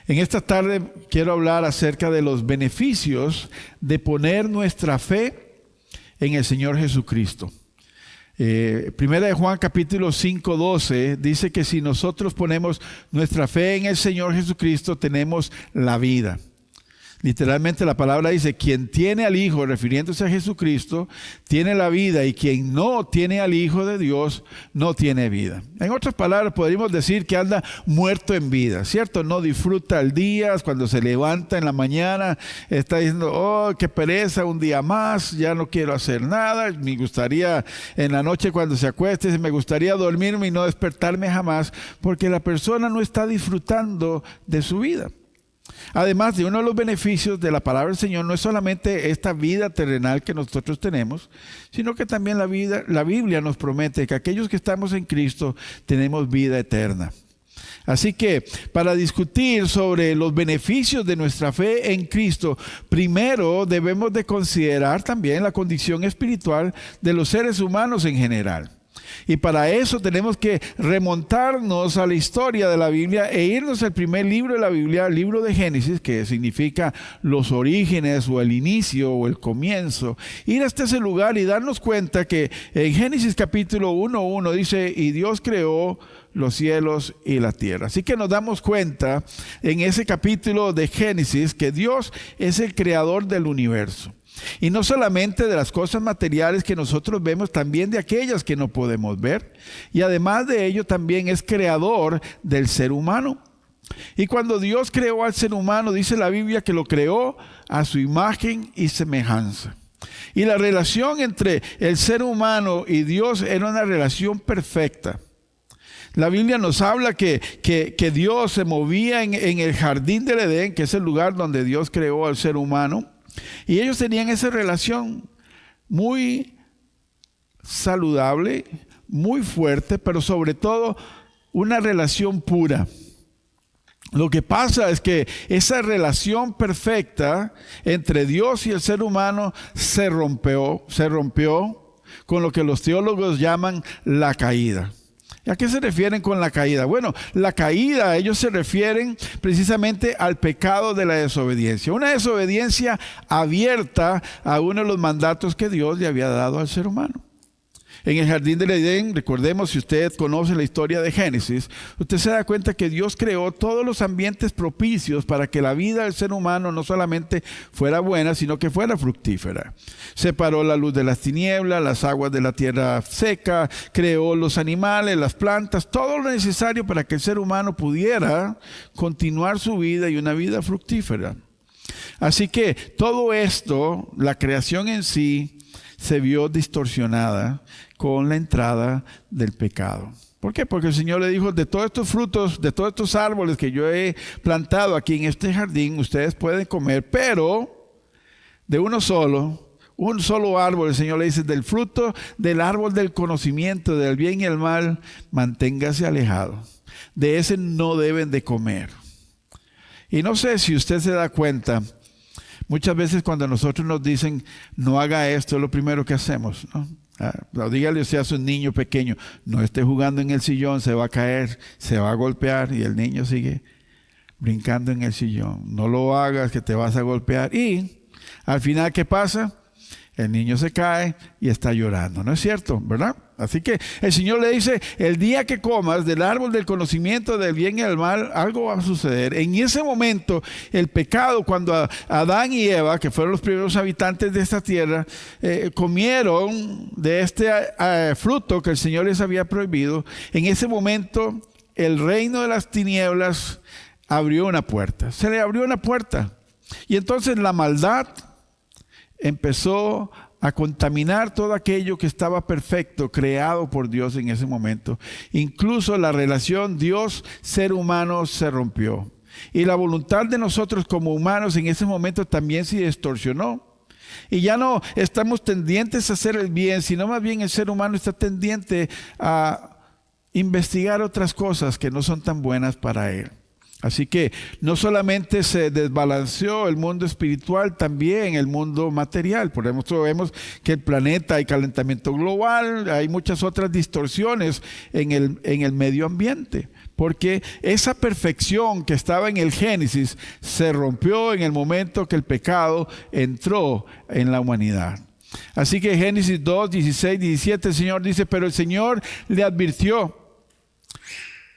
En esta tarde quiero hablar acerca de los beneficios de poner nuestra fe en el Señor Jesucristo. Primera de Juan capítulo 5:12 dice que si nosotros ponemos nuestra fe en el Señor Jesucristo, tenemos la vida. Literalmente la palabra dice, quien tiene al Hijo, refiriéndose a Jesucristo, tiene la vida, y quien no tiene al Hijo de Dios, no tiene vida. En otras palabras, podríamos decir que anda muerto en vida, ¿cierto? No disfruta el día, cuando se levanta en la mañana, está diciendo, oh, qué pereza, un día más, ya no quiero hacer nada. Me gustaría, en la noche cuando se acueste, me gustaría dormirme y no despertarme jamás, porque la persona no está disfrutando de su vida. Además de uno de los beneficios de la palabra del Señor, no es solamente esta vida terrenal que nosotros tenemos, sino que también la Biblia nos promete que aquellos que estamos en Cristo tenemos vida eterna. Así que para discutir sobre los beneficios de nuestra fe en Cristo, primero debemos de considerar también la condición espiritual de los seres humanos en general. Y para eso tenemos que remontarnos a la historia de la Biblia e irnos al primer libro de la Biblia, el libro de Génesis, que significa los orígenes o el inicio o el comienzo. Ir hasta ese lugar y darnos cuenta que en Génesis capítulo 1:1 dice, y Dios creó los cielos y la tierra. Así que nos damos cuenta en ese capítulo de Génesis que Dios es el creador del universo. Y no solamente de las cosas materiales que nosotros vemos, también de aquellas que no podemos ver. Y además de ello también es creador del ser humano. Y cuando Dios creó al ser humano, dice la Biblia que lo creó a su imagen y semejanza. Y la relación entre el ser humano y Dios era una relación perfecta. La Biblia nos habla que Dios se movía en el jardín del Edén, que es el lugar donde Dios creó al ser humano. Y ellos tenían esa relación muy saludable, muy fuerte, pero sobre todo una relación pura. Lo que pasa es que esa relación perfecta entre Dios y el ser humano se rompió con lo que los teólogos llaman la caída. ¿Y a qué se refieren con la caída? Bueno, la caída, ellos se refieren precisamente al pecado de la desobediencia. Una desobediencia abierta a uno de los mandatos que Dios le había dado al ser humano. En el jardín del Edén, recordemos, si usted conoce la historia de Génesis, usted se da cuenta que Dios creó todos los ambientes propicios para que la vida del ser humano no solamente fuera buena, sino que fuera fructífera. Separó la luz de las tinieblas, las aguas de la tierra seca, creó los animales, las plantas, todo lo necesario para que el ser humano pudiera continuar su vida y una vida fructífera. Así que todo esto, la creación en sí, se vio distorsionada con la entrada del pecado. ¿Por qué? Porque el Señor le dijo, de todos estos frutos, de todos estos árboles que yo he plantado aquí en este jardín, ustedes pueden comer, pero de un solo árbol, el Señor le dice, del fruto del árbol del conocimiento del bien y el mal, manténgase alejado. De ese no deben de comer. Y no sé si usted se da cuenta, muchas veces cuando nosotros nos dicen, no haga esto, es lo primero que hacemos, ¿no? Dígale usted a su niño pequeño, no esté jugando en el sillón, se va a caer, se va a golpear, y el niño sigue brincando en el sillón. No lo hagas, que te vas a golpear. Y al final, ¿qué pasa? El niño se cae y está llorando. ¿No es cierto? ¿Verdad? Así que el Señor le dice, el día que comas del árbol del conocimiento del bien y del mal, algo va a suceder. En ese momento, el pecado, cuando Adán y Eva, que fueron los primeros habitantes de esta tierra, comieron de este fruto que el Señor les había prohibido, en ese momento, el reino de las tinieblas abrió una puerta. Se le abrió una puerta. Y entonces la maldad empezó a contaminar todo aquello que estaba perfecto, creado por Dios en ese momento. Incluso la relación Dios-ser humano se rompió. Y la voluntad de nosotros como humanos en ese momento también se distorsionó. Y ya no estamos tendientes a hacer el bien, sino más bien el ser humano está tendiente a investigar otras cosas que no son tan buenas para él. Así que no solamente se desbalanceó el mundo espiritual, también el mundo material. Por ejemplo, vemos que el planeta hay calentamiento global, hay muchas otras distorsiones en el medio ambiente. Porque esa perfección que estaba en el Génesis se rompió en el momento que el pecado entró en la humanidad. Así que Génesis 2, 16, 17, el Señor dice, pero el Señor le advirtió.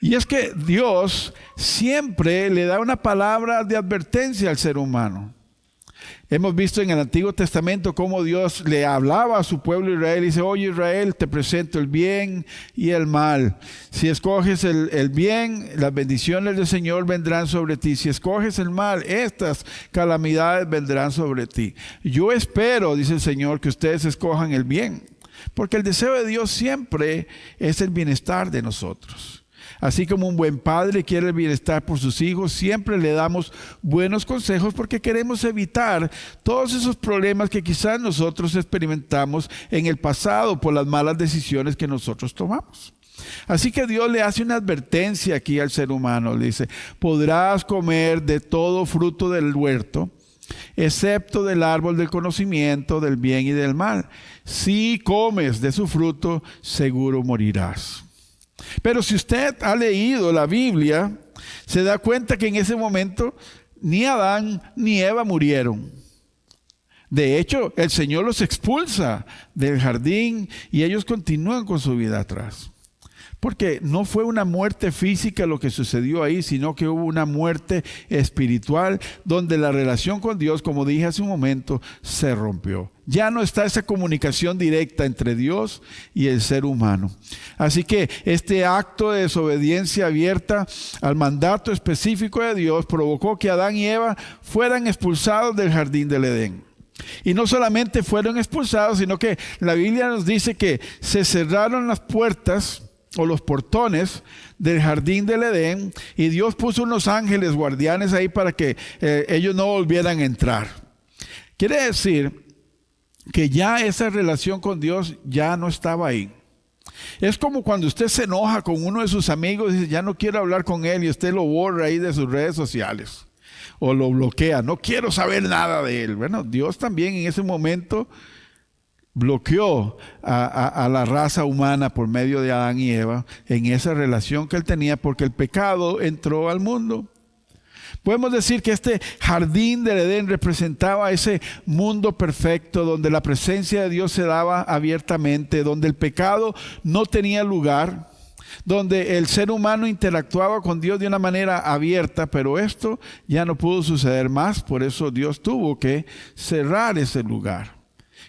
Y es que Dios siempre le da una palabra de advertencia al ser humano. Hemos visto en el Antiguo Testamento cómo Dios le hablaba a su pueblo Israel y dice, oye Israel, te presento el bien y el mal. Si escoges el bien, las bendiciones del Señor vendrán sobre ti. Si escoges el mal, estas calamidades vendrán sobre ti. Yo espero, dice el Señor, que ustedes escojan el bien, porque el deseo de Dios siempre es el bienestar de nosotros. Así como un buen padre quiere el bienestar por sus hijos, siempre le damos buenos consejos porque queremos evitar todos esos problemas que quizás nosotros experimentamos en el pasado por las malas decisiones que nosotros tomamos. Así que Dios le hace una advertencia aquí al ser humano. Le dice, podrás comer de todo fruto del huerto, excepto del árbol del conocimiento del bien y del mal. Si comes de su fruto, seguro morirás. Pero si usted ha leído la Biblia, se da cuenta que en ese momento ni Adán ni Eva murieron. De hecho, el Señor los expulsa del jardín y ellos continúan con su vida atrás. Porque no fue una muerte física lo que sucedió ahí, sino que hubo una muerte espiritual donde la relación con Dios, como dije hace un momento, se rompió. Ya no está esa comunicación directa entre Dios y el ser humano. Así que este acto de desobediencia abierta al mandato específico de Dios provocó que Adán y Eva fueran expulsados del jardín del Edén. Y no solamente fueron expulsados, sino que la Biblia nos dice que se cerraron las puertas o los portones del jardín del Edén y Dios puso unos ángeles guardianes ahí para que ellos no volvieran a entrar. Quiere decir que ya esa relación con Dios ya no estaba ahí. Es como cuando usted se enoja con uno de sus amigos y dice, ya no quiero hablar con él, y usted lo borra ahí de sus redes sociales o lo bloquea, no quiero saber nada de él. Bueno, Dios también en ese momento bloqueó a la raza humana por medio de Adán y Eva en esa relación que él tenía porque el pecado entró al mundo. Podemos decir que este jardín del Edén representaba ese mundo perfecto donde la presencia de Dios se daba abiertamente, donde el pecado no tenía lugar, donde el ser humano interactuaba con Dios de una manera abierta, pero esto ya no pudo suceder más, por eso Dios tuvo que cerrar ese lugar.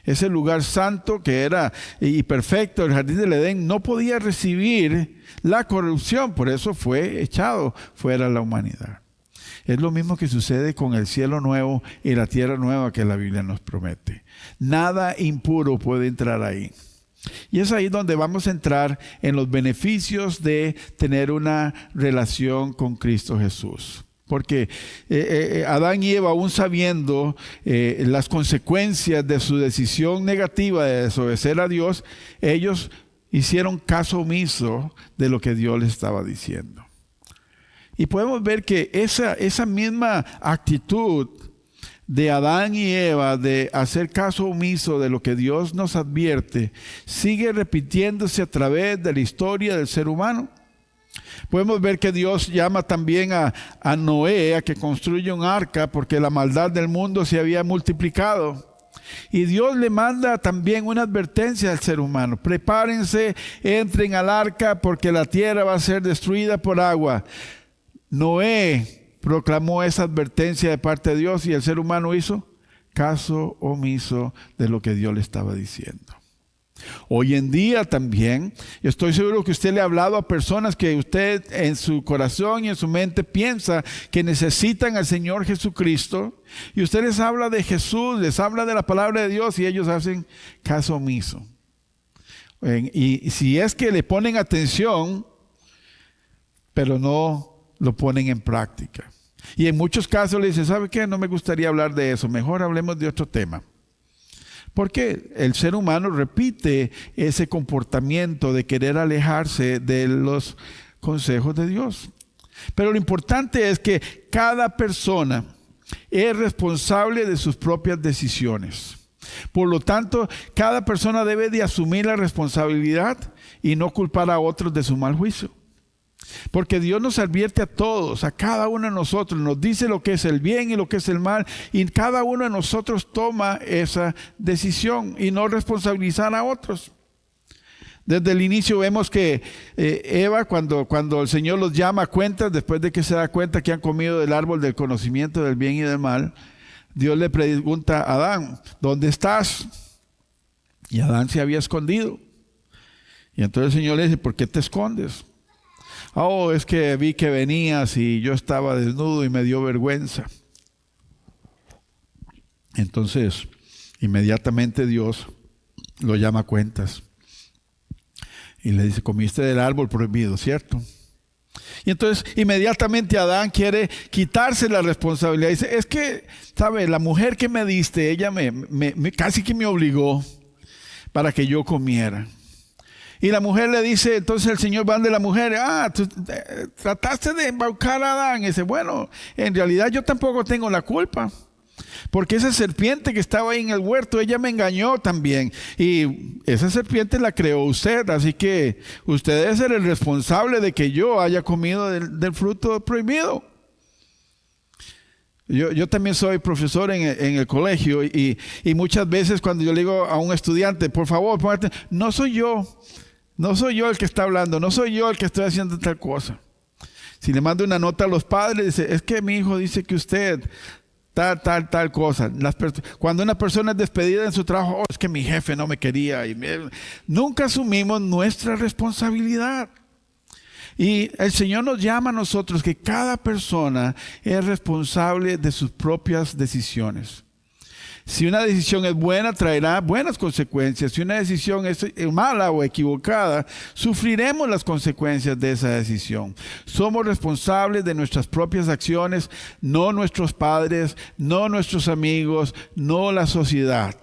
Ese lugar santo que era y perfecto, el jardín del Edén, no podía recibir la corrupción, por eso fue echado fuera de la humanidad. Es lo mismo que sucede con el cielo nuevo y la tierra nueva que la Biblia nos promete. Nada impuro puede entrar ahí. Y es ahí donde vamos a entrar en los beneficios de tener una relación con Cristo Jesús. Porque Adán y Eva, aún sabiendo las consecuencias de su decisión negativa de desobedecer a Dios, ellos hicieron caso omiso de lo que Dios les estaba diciendo. Y podemos ver que esa misma actitud de Adán y Eva de hacer caso omiso de lo que Dios nos advierte, sigue repitiéndose a través de la historia del ser humano. Podemos ver que Dios llama también a Noé a que construya un arca porque la maldad del mundo se había multiplicado. Y Dios le manda también una advertencia al ser humano. Prepárense, entren al arca porque la tierra va a ser destruida por agua. Noé proclamó esa advertencia de parte de Dios y el ser humano hizo caso omiso de lo que Dios le estaba diciendo. Hoy en día también, estoy seguro que usted le ha hablado a personas que usted en su corazón y en su mente piensa que necesitan al Señor Jesucristo y usted les habla de Jesús, les habla de la palabra de Dios y ellos hacen caso omiso. Y si es que le ponen atención, pero no lo ponen en práctica. Y en muchos casos le dicen, ¿sabe qué? No me gustaría hablar de eso, mejor hablemos de otro tema. Porque el ser humano repite ese comportamiento de querer alejarse de los consejos de Dios. Pero lo importante es que cada persona es responsable de sus propias decisiones. Por lo tanto, cada persona debe de asumir la responsabilidad y no culpar a otros de su mal juicio. Porque Dios nos advierte a todos, a cada uno de nosotros, nos dice lo que es el bien y lo que es el mal, y cada uno de nosotros toma esa decisión y no responsabilizar a otros. Desde el inicio vemos que Eva, cuando el Señor los llama a cuentas, después de que se da cuenta que han comido del árbol del conocimiento del bien y del mal, Dios le pregunta a Adán, ¿dónde estás? Y Adán se había escondido. Y entonces el Señor le dice, ¿por qué te escondes? Oh, es que vi que venías y yo estaba desnudo y me dio vergüenza. Entonces, inmediatamente Dios lo llama a cuentas. Y le dice, comiste del árbol prohibido, ¿cierto? Y entonces inmediatamente Adán quiere quitarse la responsabilidad. Dice, es que, ¿sabe? La mujer que me diste, ella casi que me obligó para que yo comiera. Y la mujer le dice, entonces el Señor va de la mujer, tú trataste de embaucar a Adán. Y dice, bueno, en realidad yo tampoco tengo la culpa. Porque esa serpiente que estaba ahí en el huerto, ella me engañó también. Y esa serpiente la creó usted. Así que usted debe ser el responsable de que yo haya comido del fruto prohibido. Yo también soy profesor en el colegio. Y muchas veces cuando yo le digo a un estudiante, por favor, póngate, no soy yo el que está hablando. No soy yo el que estoy haciendo tal cosa. Si le mando una nota a los padres, dice, es que mi hijo dice que usted... tal cosa. Cuando una persona es despedida en su trabajo, es que mi jefe no me quería. Nunca asumimos nuestra responsabilidad. Y el Señor nos llama a nosotros que cada persona es responsable de sus propias decisiones. Si una decisión es buena, traerá buenas consecuencias. Si una decisión es mala o equivocada, sufriremos las consecuencias de esa decisión. Somos responsables de nuestras propias acciones, no nuestros padres, no nuestros amigos, no la sociedad.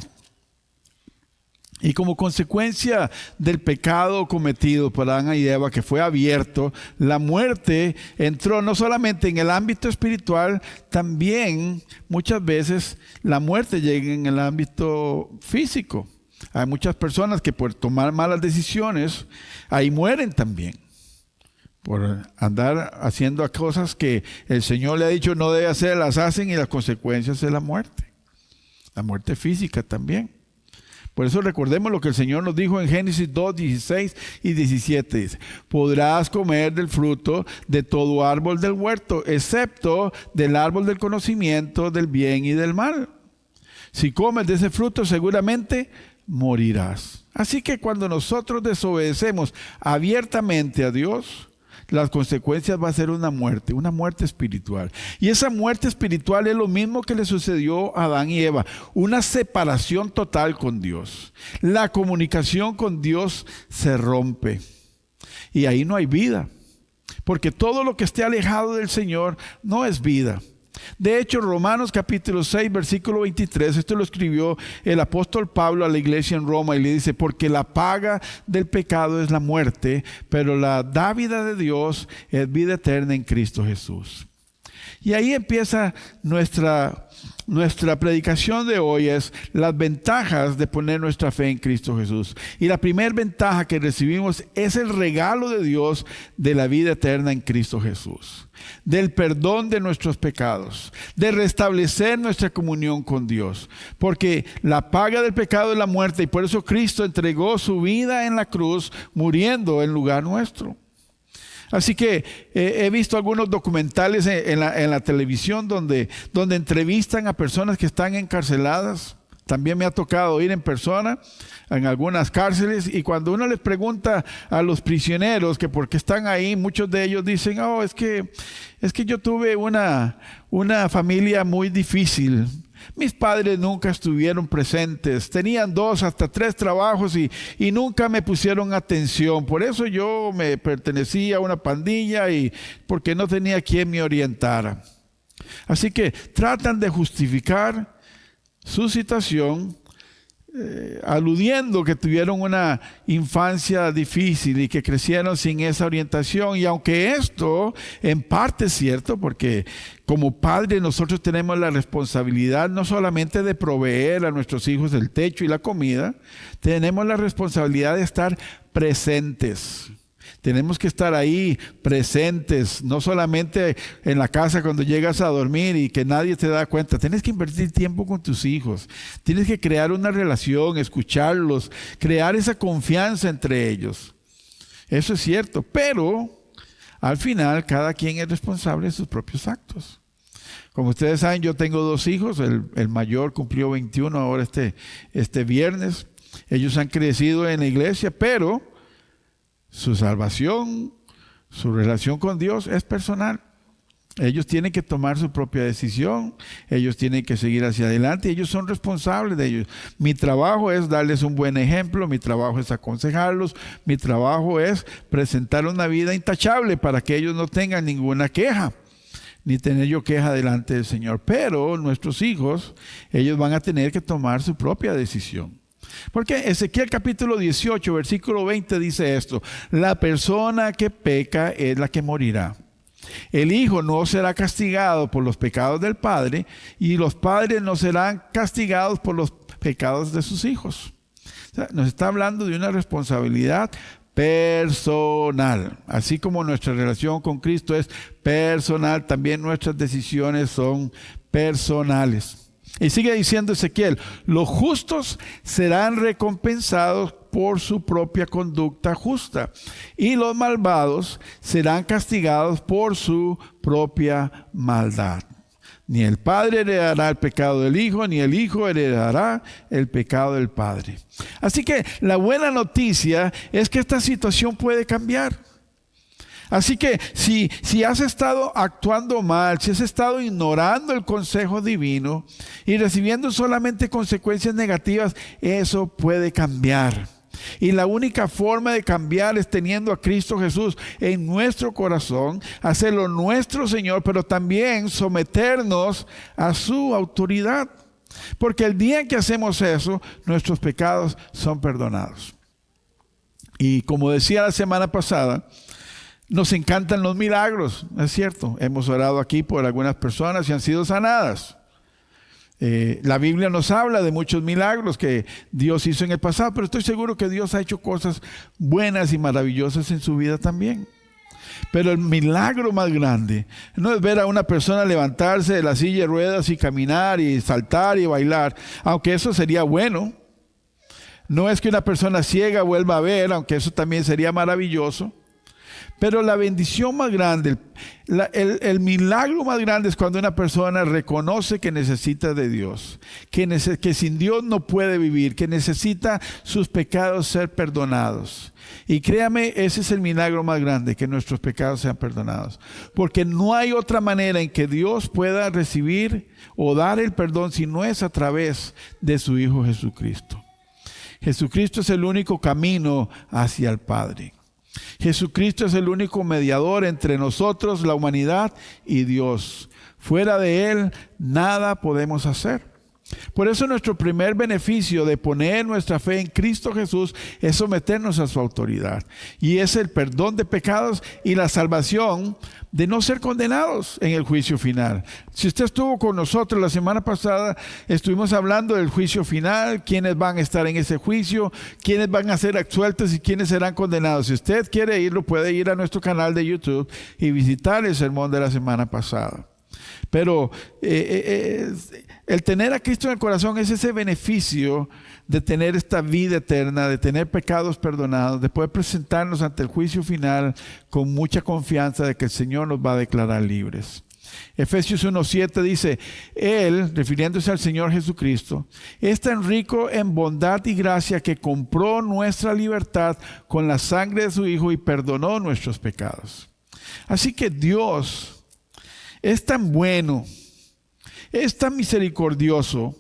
Y como consecuencia del pecado cometido por Adán y Eva, que fue abierto, la muerte entró no solamente en el ámbito espiritual, también muchas veces la muerte llega en el ámbito físico. Hay muchas personas que por tomar malas decisiones, ahí mueren también. Por andar haciendo cosas que el Señor le ha dicho no debe hacer, las hacen y las consecuencias es la muerte. La muerte física también. Por eso recordemos lo que el Señor nos dijo en Génesis 2, 16 y 17. Dice, podrás comer del fruto de todo árbol del huerto, excepto del árbol del conocimiento del bien y del mal. Si comes de ese fruto, seguramente morirás. Así que cuando nosotros desobedecemos abiertamente a Dios, las consecuencias va a ser una muerte espiritual. Y esa muerte espiritual es lo mismo que le sucedió a Adán y Eva, una separación total con Dios. La comunicación con Dios se rompe y ahí no hay vida, porque todo lo que esté alejado del Señor no es vida. De hecho, Romanos capítulo 6, versículo 23, esto lo escribió el apóstol Pablo a la iglesia en Roma y le dice, porque la paga del pecado es la muerte, pero la dávida de Dios es vida eterna en Cristo Jesús. Y ahí empieza nuestra predicación de hoy, es las ventajas de poner nuestra fe en Cristo Jesús. Y la primera ventaja que recibimos es el regalo de Dios de la vida eterna en Cristo Jesús, del perdón de nuestros pecados, de restablecer nuestra comunión con Dios, porque la paga del pecado es la muerte y por eso Cristo entregó su vida en la cruz, muriendo en lugar nuestro. Así que he visto algunos documentales en la televisión donde entrevistan a personas que están encarceladas. También me ha tocado ir en persona en algunas cárceles y cuando uno les pregunta a los prisioneros que por qué están ahí, muchos de ellos dicen, es que yo tuve una familia muy difícil. Mis padres nunca estuvieron presentes, tenían 2 hasta 3 trabajos y nunca me pusieron atención. Por eso yo me pertenecía a una pandilla y porque no tenía quien me orientara. Así que tratan de justificar su situación aludiendo que tuvieron una infancia difícil y que crecieron sin esa orientación. Y aunque esto en parte es cierto, porque como padres nosotros tenemos la responsabilidad no solamente de proveer a nuestros hijos el techo y la comida, tenemos la responsabilidad de estar presentes. Tenemos que estar ahí presentes, no solamente en la casa cuando llegas a dormir y que nadie te da cuenta. Tienes que invertir tiempo con tus hijos. Tienes que crear una relación, escucharlos, crear esa confianza entre ellos. Eso es cierto, pero al final cada quien es responsable de sus propios actos. Como ustedes saben, yo tengo 2 hijos. El mayor cumplió 21 ahora este viernes. Ellos han crecido en la iglesia, pero su salvación, su relación con Dios es personal. Ellos tienen que tomar su propia decisión. Ellos tienen que seguir hacia adelante. Ellos son responsables de ellos. Mi trabajo es darles un buen ejemplo. Mi trabajo es aconsejarlos. Mi trabajo es presentar una vida intachable para que ellos no tengan ninguna queja, ni tener yo queja delante del Señor. Pero nuestros hijos, ellos van a tener que tomar su propia decisión. Porque Ezequiel capítulo 18, versículo 20 dice esto: la persona que peca es la que morirá. El hijo no será castigado por los pecados del padre, y los padres no serán castigados por los pecados de sus hijos. O sea, nos está hablando de una responsabilidad personal. Así como nuestra relación con Cristo es personal, también nuestras decisiones son personales. Y sigue diciendo Ezequiel: los justos serán recompensados por su propia conducta justa, y los malvados serán castigados por su propia maldad. Ni el padre heredará el pecado del hijo, ni el hijo heredará el pecado del padre. Así que la buena noticia es que esta situación puede cambiar. Así que si has estado actuando mal, si has estado ignorando el consejo divino y recibiendo solamente consecuencias negativas, eso puede cambiar. Y la única forma de cambiar es teniendo a Cristo Jesús en nuestro corazón, hacerlo nuestro Señor, pero también someternos a su autoridad. Porque el día en que hacemos eso, nuestros pecados son perdonados. Y como decía la semana pasada, nos encantan los milagros, es cierto. Hemos orado aquí por algunas personas y han sido sanadas. La Biblia nos habla de muchos milagros que Dios hizo en el pasado, pero estoy seguro que Dios ha hecho cosas buenas y maravillosas en su vida también. Pero el milagro más grande no es ver a una persona levantarse de la silla de ruedas y caminar y saltar y bailar, aunque eso sería bueno. No es que una persona ciega vuelva a ver, aunque eso también sería maravilloso. Pero la bendición más grande, el milagro más grande es cuando una persona reconoce que necesita de Dios, que sin Dios no puede vivir, que necesita sus pecados ser perdonados. Y créame, ese es el milagro más grande, que nuestros pecados sean perdonados. Porque no hay otra manera en que Dios pueda recibir o dar el perdón si no es a través de su Hijo Jesucristo. Jesucristo es el único camino hacia el Padre. Jesucristo es el único mediador entre nosotros, la humanidad, y Dios. Fuera de Él, nada podemos hacer. Por eso nuestro primer beneficio de poner nuestra fe en Cristo Jesús es someternos a su autoridad. Y es el perdón de pecados y la salvación de no ser condenados en el juicio final. Si usted estuvo con nosotros la semana pasada, estuvimos hablando del juicio final, quiénes van a estar en ese juicio, quiénes van a ser absueltos y quiénes serán condenados. Si usted quiere irlo, puede ir a nuestro canal de YouTube y visitar el sermón de la semana pasada. Pero el tener a Cristo en el corazón es ese beneficio de tener esta vida eterna, de tener pecados perdonados, de poder presentarnos ante el juicio final con mucha confianza de que el Señor nos va a declarar libres. Efesios 1:7 dice: Él, refiriéndose al Señor Jesucristo, es tan rico en bondad y gracia que compró nuestra libertad con la sangre de su Hijo y perdonó nuestros pecados. Así que Dios es tan bueno, es tan misericordioso,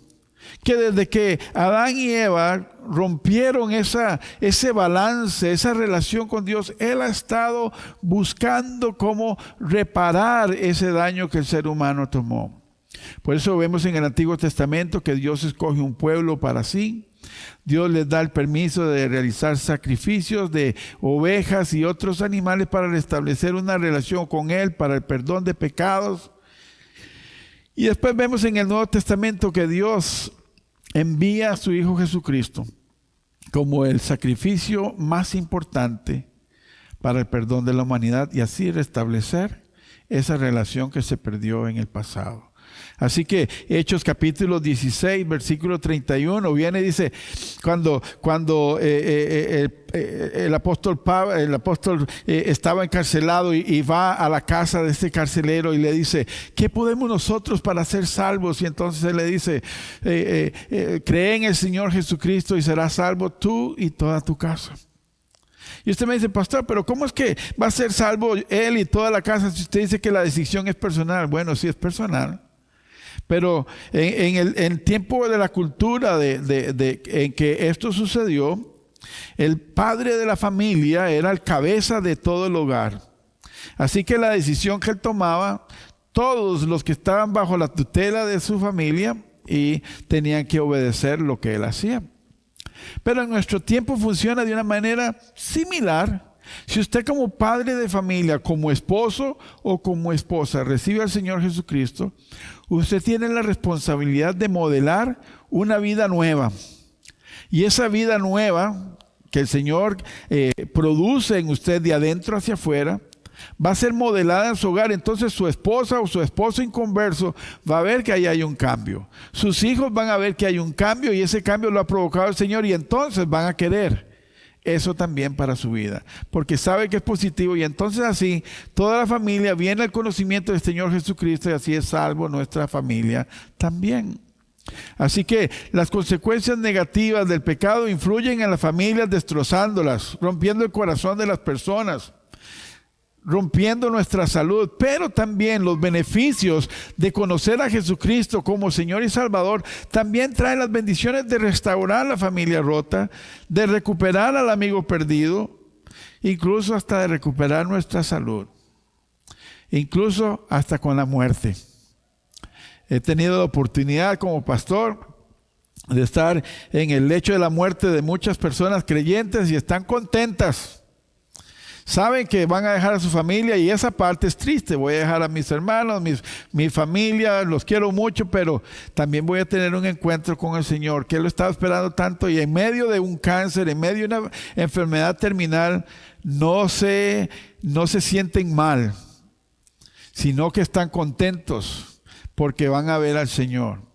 que desde que Adán y Eva rompieron ese balance, esa relación con Dios, Él ha estado buscando cómo reparar ese daño que el ser humano tomó. Por eso vemos en el Antiguo Testamento que Dios escoge un pueblo para sí. Dios les da el permiso de realizar sacrificios de ovejas y otros animales para restablecer una relación con Él, para el perdón de pecados. Y después vemos en el Nuevo Testamento que Dios envía a su Hijo Jesucristo como el sacrificio más importante para el perdón de la humanidad y así restablecer esa relación que se perdió en el pasado. Así que Hechos capítulo 16, versículo 31 viene y dice, cuando el apóstol estaba encarcelado y va a la casa de este carcelero y le dice, ¿qué podemos nosotros para ser salvos? Y entonces él le dice, cree en el Señor Jesucristo y serás salvo tú y toda tu casa. Y usted me dice, pastor, pero ¿cómo es que va a ser salvo él y toda la casa si usted dice que la decisión es personal? Bueno, sí es personal. Pero en el tiempo de la cultura en que esto sucedió, el padre de la familia era el cabeza de todo el hogar. Así que la decisión que él tomaba, todos los que estaban bajo la tutela de su familia y tenían que obedecer lo que él hacía. Pero en nuestro tiempo funciona de una manera similar. Si usted como padre de familia, como esposo o como esposa recibe al Señor Jesucristo, usted tiene la responsabilidad de modelar una vida nueva. Y esa vida nueva que el Señor produce en usted de adentro hacia afuera, va a ser modelada en su hogar. Entonces su esposa o su esposo inconverso va a ver que ahí hay un cambio. Sus hijos van a ver que hay un cambio y ese cambio lo ha provocado el Señor y entonces van a querer eso también para su vida, porque sabe que es positivo y entonces así toda la familia viene al conocimiento del Señor Jesucristo y así es salvo nuestra familia también. Así que las consecuencias negativas del pecado influyen en las familias destrozándolas, rompiendo el corazón de las personas, rompiendo nuestra salud, pero también los beneficios de conocer a Jesucristo como Señor y Salvador también traen las bendiciones de restaurar la familia rota, de recuperar al amigo perdido, incluso hasta de recuperar nuestra salud, incluso hasta con la muerte. He tenido la oportunidad como pastor de estar en el lecho de la muerte de muchas personas creyentes y están contentas. Saben que van a dejar a su familia y esa parte es triste. Voy a dejar a mis hermanos, mi familia, los quiero mucho, pero también voy a tener un encuentro con el Señor, que Él lo estaba esperando tanto y en medio de un cáncer, en medio de una enfermedad terminal, no se sienten mal, sino que están contentos porque van a ver al Señor.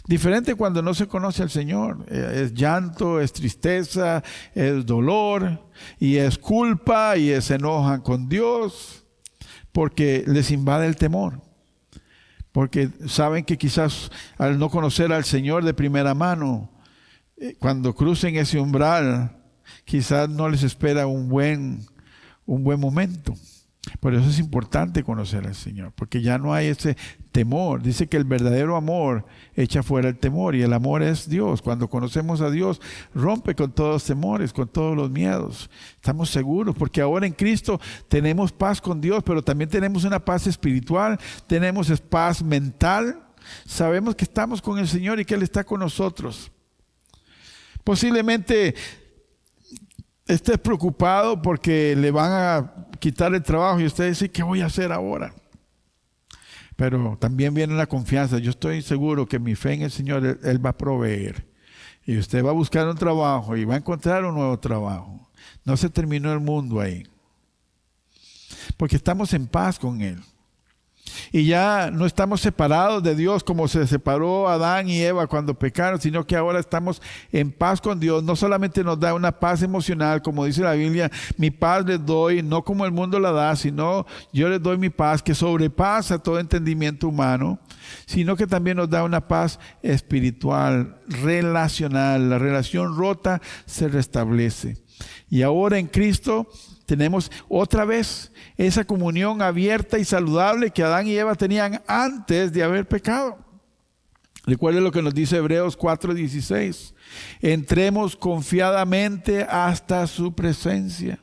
Diferente cuando no se conoce al Señor. Es llanto, es tristeza, es dolor y es culpa y se enojan con Dios porque les invade el temor. Porque saben que quizás al no conocer al Señor de primera mano, cuando crucen ese umbral, quizás no les espera un buen momento. Por eso es importante conocer al Señor, porque ya no hay ese temor. Dice que el verdadero amor echa fuera el temor y el amor es Dios. Cuando conocemos a Dios, rompe con todos los temores, con todos los miedos. Estamos seguros, porque ahora en Cristo tenemos paz con Dios, pero también tenemos una paz espiritual, tenemos paz mental. Sabemos que estamos con el Señor y que Él está con nosotros. Posiblemente estés preocupado porque le van a quitar el trabajo y usted dice, ¿qué voy a hacer ahora? Pero también viene la confianza. Yo estoy seguro que mi fe en el Señor, Él va a proveer. Y usted va a buscar un trabajo y va a encontrar un nuevo trabajo. No se terminó el mundo ahí. Porque estamos en paz con Él. Y ya no estamos separados de Dios como se separó Adán y Eva cuando pecaron, sino que ahora estamos en paz con Dios. No solamente nos da una paz emocional, como dice la Biblia, mi paz les doy, no como el mundo la da, sino yo les doy mi paz que sobrepasa todo entendimiento humano, sino que también nos da una paz espiritual, relacional. La relación rota se restablece. Y ahora en Cristo tenemos otra vez esa comunión abierta y saludable que Adán y Eva tenían antes de haber pecado. Recuerden lo que nos dice Hebreos 4:16. Entremos confiadamente hasta su presencia,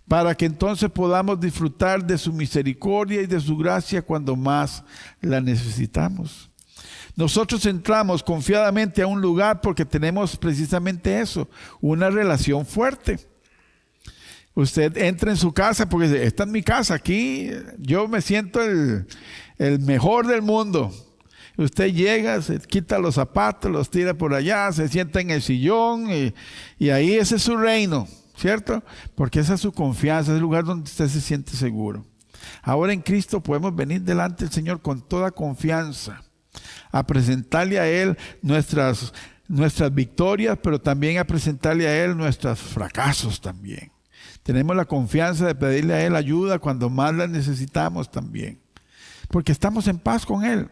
para que entonces podamos disfrutar de su misericordia y de su gracia cuando más la necesitamos. Nosotros entramos confiadamente a un lugar porque tenemos precisamente eso, una relación fuerte. Usted entra en su casa porque dice, esta es mi casa, aquí yo me siento el mejor del mundo. Usted llega, se quita los zapatos, los tira por allá, se sienta en el sillón y ahí ese es su reino. ¿cierto? Porque esa es su confianza, es el lugar donde usted se siente seguro. Ahora en Cristo podemos venir delante del Señor con toda confianza, a presentarle a Él nuestras victorias, pero también a presentarle a Él nuestros fracasos también. Tenemos la confianza de pedirle a Él ayuda cuando más la necesitamos también, porque estamos en paz con Él.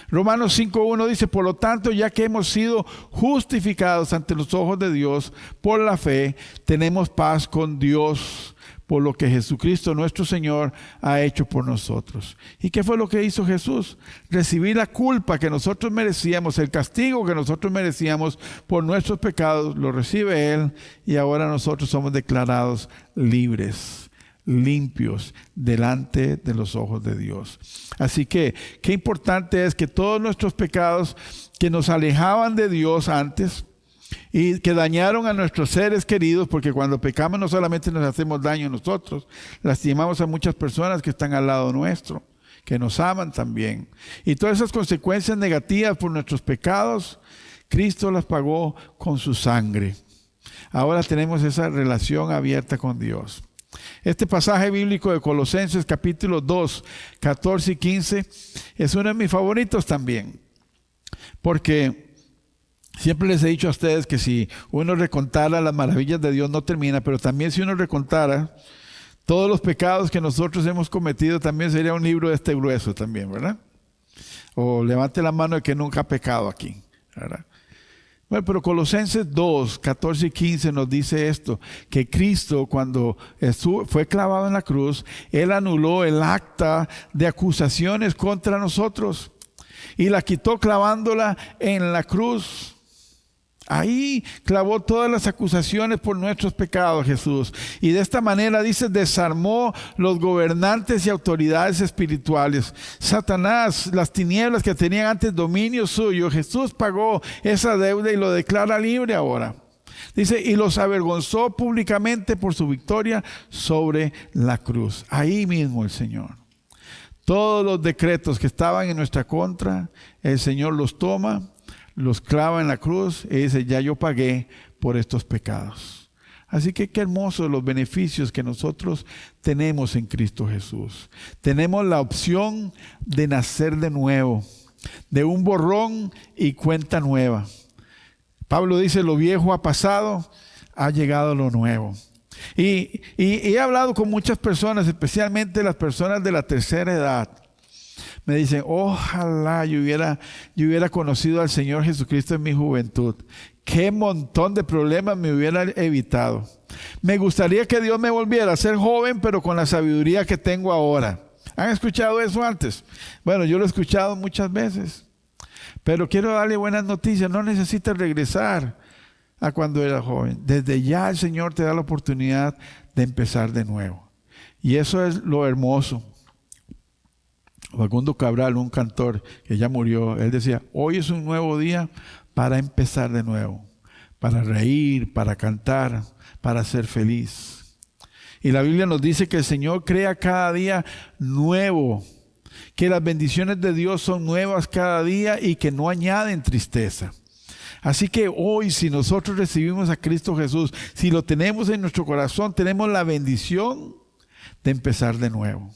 Romanos 5:1 dice: por lo tanto, ya que hemos sido justificados ante los ojos de Dios por la fe, tenemos paz con Dios por lo que Jesucristo nuestro Señor ha hecho por nosotros. ¿Y qué fue lo que hizo Jesús? Recibir la culpa que nosotros merecíamos, el castigo que nosotros merecíamos por nuestros pecados, lo recibe Él, y ahora nosotros somos declarados libres, limpios delante de los ojos de Dios. Así que qué importante es que todos nuestros pecados que nos alejaban de Dios antes y que dañaron a nuestros seres queridos, porque cuando pecamos no solamente nos hacemos daño a nosotros, lastimamos a muchas personas que están al lado nuestro, que nos aman también. Y todas esas consecuencias negativas por nuestros pecados, Cristo las pagó con su sangre. Ahora tenemos esa relación abierta con Dios. Este pasaje bíblico de Colosenses capítulo 2, 14 y 15 es uno de mis favoritos también, porque siempre les he dicho a ustedes que si uno recontara las maravillas de Dios no termina, pero también si uno recontara todos los pecados que nosotros hemos cometido, también sería un libro de este grueso también, ¿verdad? O levante la mano el que nunca ha pecado aquí, ¿verdad? Bueno, pero Colosenses 2, 14 y 15 nos dice esto, que Cristo cuando fue clavado en la cruz, Él anuló el acta de acusaciones contra nosotros y la quitó clavándola en la cruz. Ahí clavó todas las acusaciones por nuestros pecados Jesús. Y de esta manera, dice, desarmó los gobernantes y autoridades espirituales. Satanás, las tinieblas que tenían antes dominio suyo, Jesús pagó esa deuda y lo declara libre ahora. Dice, y los avergonzó públicamente por su victoria sobre la cruz. Ahí mismo el Señor. Todos los decretos que estaban en nuestra contra, el Señor los toma, los clava en la cruz y dice, ya yo pagué por estos pecados. Así que qué hermosos los beneficios que nosotros tenemos en Cristo Jesús. Tenemos la opción de nacer de nuevo, de un borrón y cuenta nueva. Pablo dice, lo viejo ha pasado, ha llegado lo nuevo. Y he hablado con muchas personas, especialmente las personas de la tercera edad. Me dicen, ojalá yo hubiera conocido al Señor Jesucristo en mi juventud. Qué montón de problemas me hubiera evitado. Me gustaría que Dios me volviera a ser joven, pero con la sabiduría que tengo ahora. ¿Han escuchado eso antes? Bueno, yo lo he escuchado muchas veces. Pero quiero darle buenas noticias. No necesitas regresar a cuando era joven. Desde ya el Señor te da la oportunidad de empezar de nuevo. Y eso es lo hermoso. Facundo Cabral, un cantor que ya murió, él decía, hoy es un nuevo día para empezar de nuevo, para reír, para cantar, para ser feliz. Y la Biblia nos dice que el Señor crea cada día nuevo, que las bendiciones de Dios son nuevas cada día y que no añaden tristeza. Así que hoy, si nosotros recibimos a Cristo Jesús, si lo tenemos en nuestro corazón, tenemos la bendición de empezar de nuevo,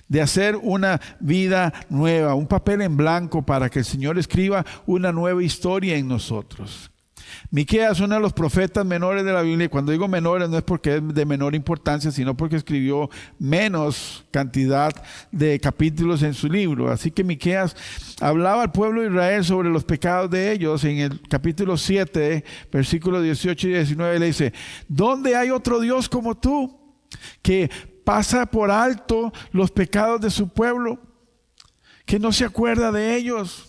de hacer una vida nueva, un papel en blanco para que el Señor escriba una nueva historia en nosotros. Miqueas, uno de los profetas menores de la Biblia, y cuando digo menores no es porque es de menor importancia, sino porque escribió menos cantidad de capítulos en su libro. Así que Miqueas hablaba al pueblo de Israel sobre los pecados de ellos. En el capítulo 7, versículos 18 y 19, le dice, ¿dónde hay otro Dios como tú, que pasa por alto los pecados de su pueblo, que no se acuerda de ellos?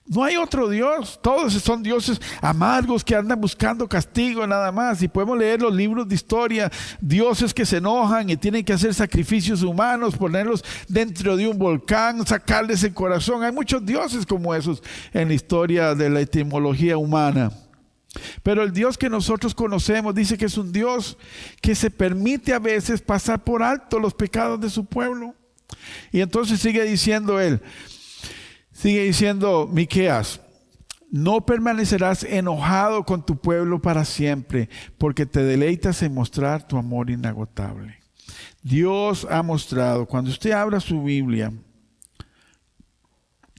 No hay otro Dios. Todos son dioses amargos que andan buscando castigo nada más. Y podemos leer los libros de historia, dioses que se enojan y tienen que hacer sacrificios humanos, ponerlos dentro de un volcán, sacarles el corazón. Hay muchos dioses como esos en la historia de la etimología humana. Pero el Dios que nosotros conocemos dice que es un Dios que se permite a veces pasar por alto los pecados de su pueblo. Y entonces sigue diciendo Miqueas, no permanecerás enojado con tu pueblo para siempre, porque te deleitas en mostrar tu amor inagotable. Dios ha mostrado, cuando usted abra su Biblia,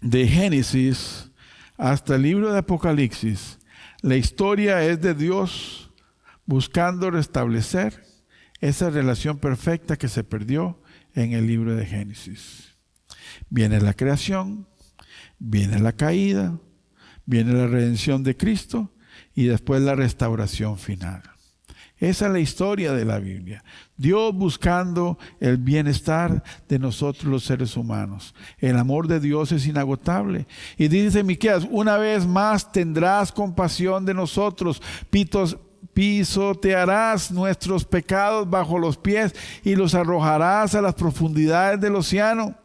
de Génesis hasta el libro de Apocalipsis, la historia es de Dios buscando restablecer esa relación perfecta que se perdió en el libro de Génesis. Viene la creación, viene la caída, viene la redención de Cristo y después la restauración final. Esa es la historia de la Biblia. Dios buscando el bienestar de nosotros los seres humanos. El amor de Dios es inagotable. Y dice Miqueas, una vez más tendrás compasión de nosotros, pisotearás nuestros pecados bajo los pies y los arrojarás a las profundidades del océano.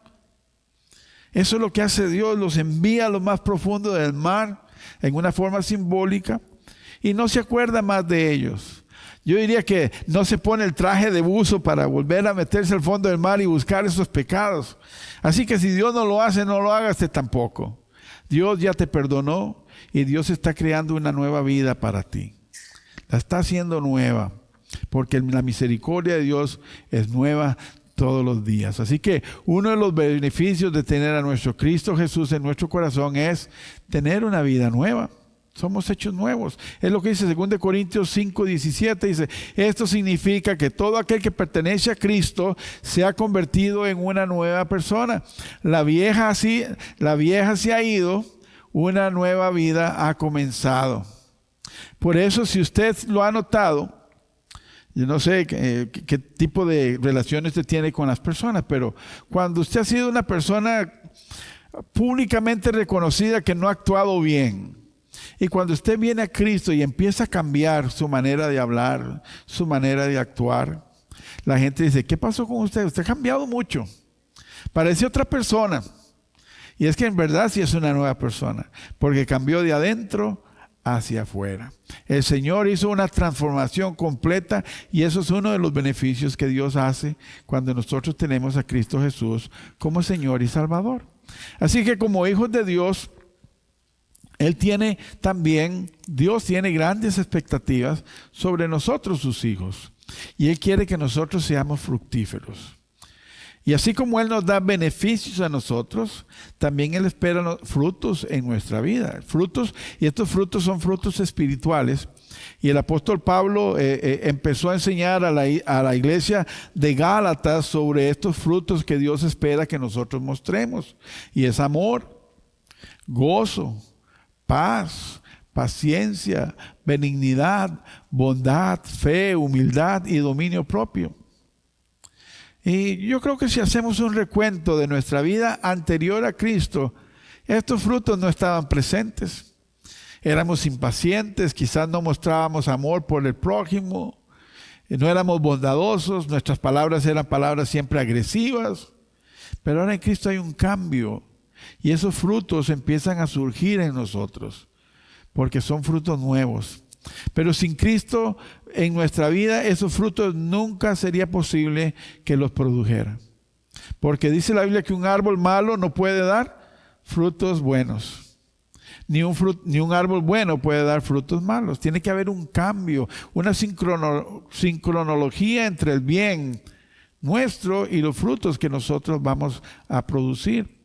Eso es lo que hace Dios, los envía a lo más profundo del mar en una forma simbólica y no se acuerda más de ellos. Yo diría que no se pone el traje de buzo para volver a meterse al fondo del mar y buscar esos pecados. Así que si Dios no lo hace, no lo haga usted tampoco. Dios ya te perdonó y Dios está creando una nueva vida para ti. La está haciendo nueva, porque la misericordia de Dios es nueva todos los días. Así que uno de los beneficios de tener a nuestro Cristo Jesús en nuestro corazón es tener una vida nueva. Somos hechos nuevos. Es lo que dice 2 Corintios 5:17. Dice, esto significa que todo aquel que pertenece a Cristo se ha convertido en una nueva persona. La vieja se ha ido, una nueva vida ha comenzado. Por eso, si usted lo ha notado, yo no sé qué tipo de relaciones usted tiene con las personas, pero cuando usted ha sido una persona públicamente reconocida que no ha actuado bien, y cuando usted viene a Cristo y empieza a cambiar su manera de hablar, su manera de actuar, la gente dice, ¿qué pasó con usted? Usted ha cambiado mucho. Parece otra persona. Y es que en verdad sí es una nueva persona, porque cambió de adentro hacia afuera. El Señor hizo una transformación completa y eso es uno de los beneficios que Dios hace cuando nosotros tenemos a Cristo Jesús como Señor y Salvador. Así que como hijos de Dios, Dios tiene grandes expectativas sobre nosotros, sus hijos. Y Él quiere que nosotros seamos fructíferos. Y así como Él nos da beneficios a nosotros, también Él espera frutos en nuestra vida. Frutos, y estos frutos son frutos espirituales. Y el apóstol Pablo empezó a enseñar a la iglesia de Gálatas sobre estos frutos que Dios espera que nosotros mostremos. Y es amor, gozo, paz, paciencia, benignidad, bondad, fe, humildad y dominio propio. Y yo creo que si hacemos un recuento de nuestra vida anterior a Cristo, estos frutos no estaban presentes. Éramos impacientes, quizás no mostrábamos amor por el prójimo, no éramos bondadosos, nuestras palabras eran palabras siempre agresivas. Pero ahora en Cristo hay un cambio y esos frutos empiezan a surgir en nosotros porque son frutos nuevos. Pero sin Cristo en nuestra vida, esos frutos nunca sería posible que los produjera. Porque dice la Biblia que un árbol malo no puede dar frutos buenos. Ni un árbol bueno puede dar frutos malos. Tiene que haber un cambio, una sincronología entre el bien nuestro y los frutos que nosotros vamos a producir.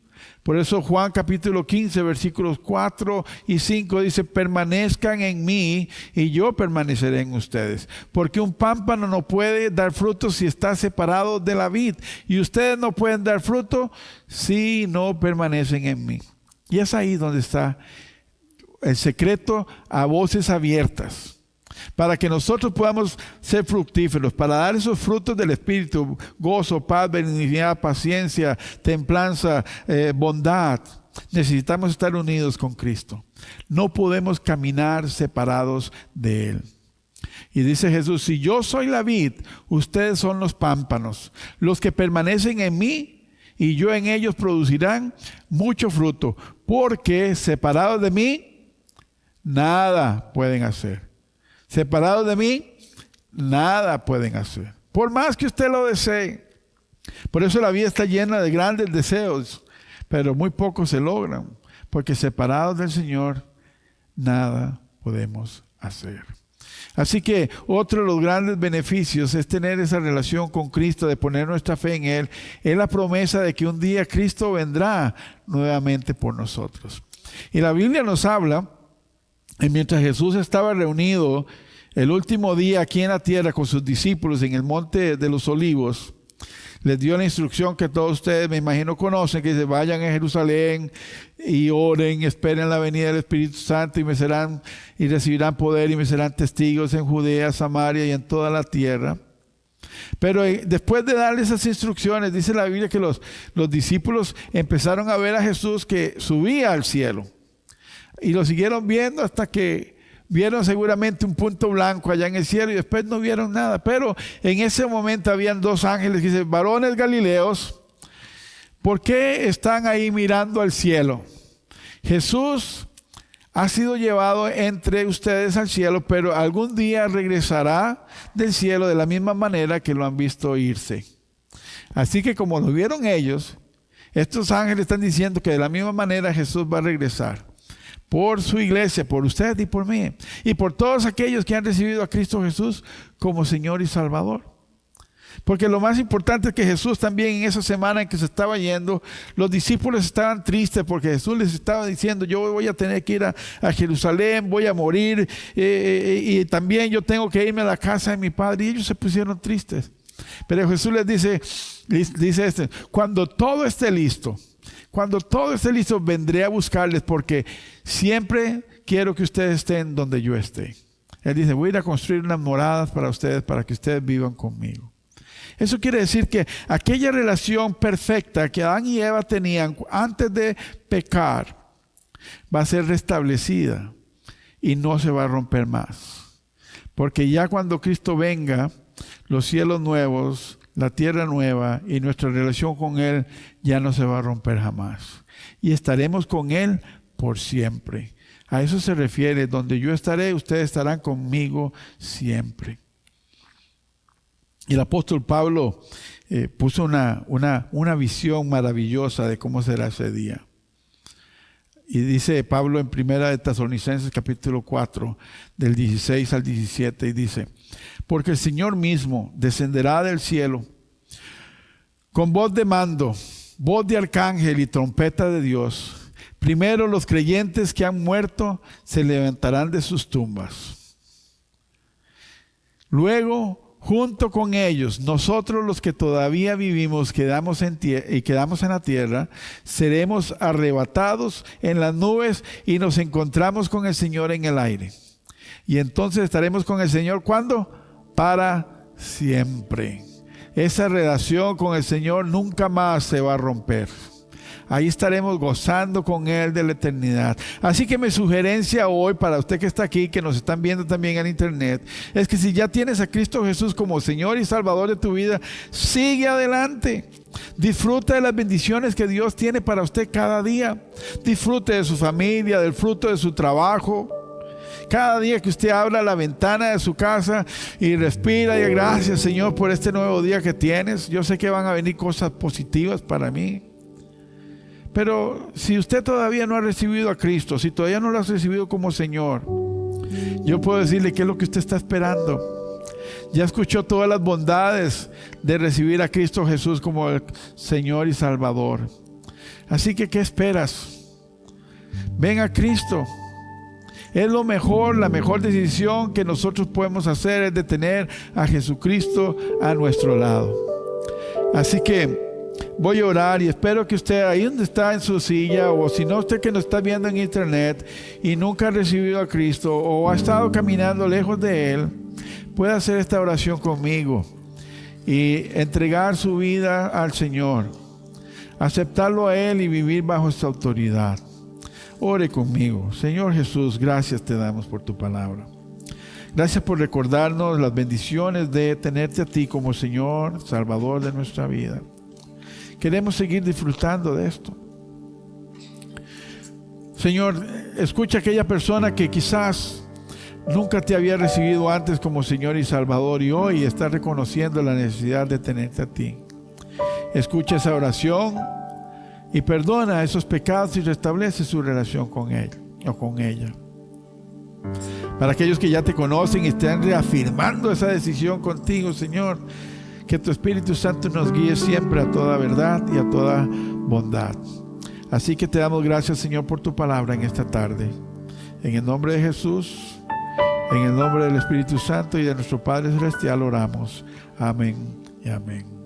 Por eso Juan capítulo 15 versículos 4 y 5 dice, permanezcan en mí y yo permaneceré en ustedes. Porque un pámpano no puede dar fruto si está separado de la vid. Y ustedes no pueden dar fruto si no permanecen en mí. Y es ahí donde está el secreto a voces abiertas. Para que nosotros podamos ser fructíferos, para dar esos frutos del Espíritu, gozo, paz, benignidad, paciencia, templanza, bondad, necesitamos estar unidos con Cristo. No podemos caminar separados de Él. Y dice Jesús, si yo soy la vid, ustedes son los pámpanos. Los que permanecen en mí y yo en ellos producirán mucho fruto, porque separados de mí, nada pueden hacer. Separados de mí, nada pueden hacer. Por más que usted lo desee. Por eso la vida está llena de grandes deseos, pero muy pocos se logran. Porque separados del Señor, nada podemos hacer. Así que otro de los grandes beneficios es tener esa relación con Cristo, de poner nuestra fe en Él. Es la promesa de que un día Cristo vendrá nuevamente por nosotros. Y la Biblia nos habla, y mientras Jesús estaba reunido el último día aquí en la tierra con sus discípulos en el monte de los Olivos, les dio la instrucción que todos ustedes me imagino conocen, que dice: vayan a Jerusalén y oren, esperen la venida del Espíritu Santo y recibirán poder y me serán testigos en Judea, Samaria y en toda la tierra. Pero después de darle esas instrucciones, dice la Biblia que los discípulos empezaron a ver a Jesús que subía al cielo. Y lo siguieron viendo hasta que vieron seguramente un punto blanco allá en el cielo y después no vieron nada. Pero en ese momento habían dos ángeles que dicen: varones galileos, ¿por qué están ahí mirando al cielo? Jesús ha sido llevado entre ustedes al cielo, pero algún día regresará del cielo de la misma manera que lo han visto irse. Así que como lo vieron ellos, estos ángeles están diciendo que de la misma manera Jesús va a regresar por su iglesia, por usted y por mí, y por todos aquellos que han recibido a Cristo Jesús como Señor y Salvador. Porque lo más importante es que Jesús también, en esa semana en que se estaba yendo, los discípulos estaban tristes porque Jesús les estaba diciendo: yo voy a tener que ir a Jerusalén, voy a morir, y también yo tengo que irme a la casa de mi Padre. Y ellos se pusieron tristes. Pero Jesús les dice cuando todo esté listo, vendré a buscarles, porque siempre quiero que ustedes estén donde yo esté. Él dice: voy a ir a construir unas moradas para ustedes, para que ustedes vivan conmigo. Eso quiere decir que aquella relación perfecta que Adán y Eva tenían antes de pecar va a ser restablecida y no se va a romper más. Porque ya cuando Cristo venga, los cielos nuevos, la tierra nueva y nuestra relación con Él ya no se va a romper jamás. Y estaremos con Él por siempre. A eso se refiere: donde yo estaré, ustedes estarán conmigo siempre. Y el apóstol Pablo puso una visión maravillosa de cómo será ese día. Y dice Pablo en 1 de Tesalonicenses capítulo 4, del 16 al 17, y dice: porque el Señor mismo descenderá del cielo con voz de mando, voz de arcángel y trompeta de Dios. Primero los creyentes que han muerto se levantarán de sus tumbas. Luego, junto con ellos, nosotros los que todavía vivimos, quedamos en la tierra, seremos arrebatados en las nubes y nos encontramos con el Señor en el aire. Y entonces estaremos con el Señor, ¿cuándo? Para siempre. Esa relación con el Señor nunca más se va a romper. Ahí estaremos gozando con Él de la eternidad. Así que mi sugerencia hoy para usted que está aquí, que nos están viendo también en internet, es que si ya tienes a Cristo Jesús como Señor y Salvador de tu vida, sigue adelante. Disfruta de las bendiciones que Dios tiene para usted cada día. Disfrute de su familia, del fruto de su trabajo. Cada día que usted abra la ventana de su casa y respira, y gracias, Señor, por este nuevo día que tienes. Yo sé que van a venir cosas positivas para mí. Pero si usted todavía no ha recibido a Cristo, si todavía no lo ha recibido como Señor, yo puedo decirle qué es lo que usted está esperando. Ya escuchó todas las bondades de recibir a Cristo Jesús como el Señor y Salvador. Así que, ¿qué esperas? Ven a Cristo. Es lo mejor, la mejor decisión que nosotros podemos hacer es de tener a Jesucristo a nuestro lado. Así que voy a orar y espero que usted ahí donde está en su silla, o si no, usted que nos está viendo en internet y nunca ha recibido a Cristo o ha estado caminando lejos de Él, pueda hacer esta oración conmigo y entregar su vida al Señor, aceptarlo a Él y vivir bajo esta autoridad. Ore conmigo. Señor Jesús, gracias te damos por tu palabra. Gracias por recordarnos las bendiciones de tenerte a ti como Señor, Salvador de nuestra vida. Queremos seguir disfrutando de esto. Señor, escucha a aquella persona que quizás nunca te había recibido antes como Señor y Salvador y hoy está reconociendo la necesidad de tenerte a ti. Escucha esa oración y perdona esos pecados y restablece su relación con él o con ella. Para aquellos que ya te conocen y están reafirmando esa decisión contigo, Señor, que tu Espíritu Santo nos guíe siempre a toda verdad y a toda bondad. Así que te damos gracias, Señor, por tu palabra en esta tarde. En el nombre de Jesús, en el nombre del Espíritu Santo y de nuestro Padre Celestial oramos. Amén y amén.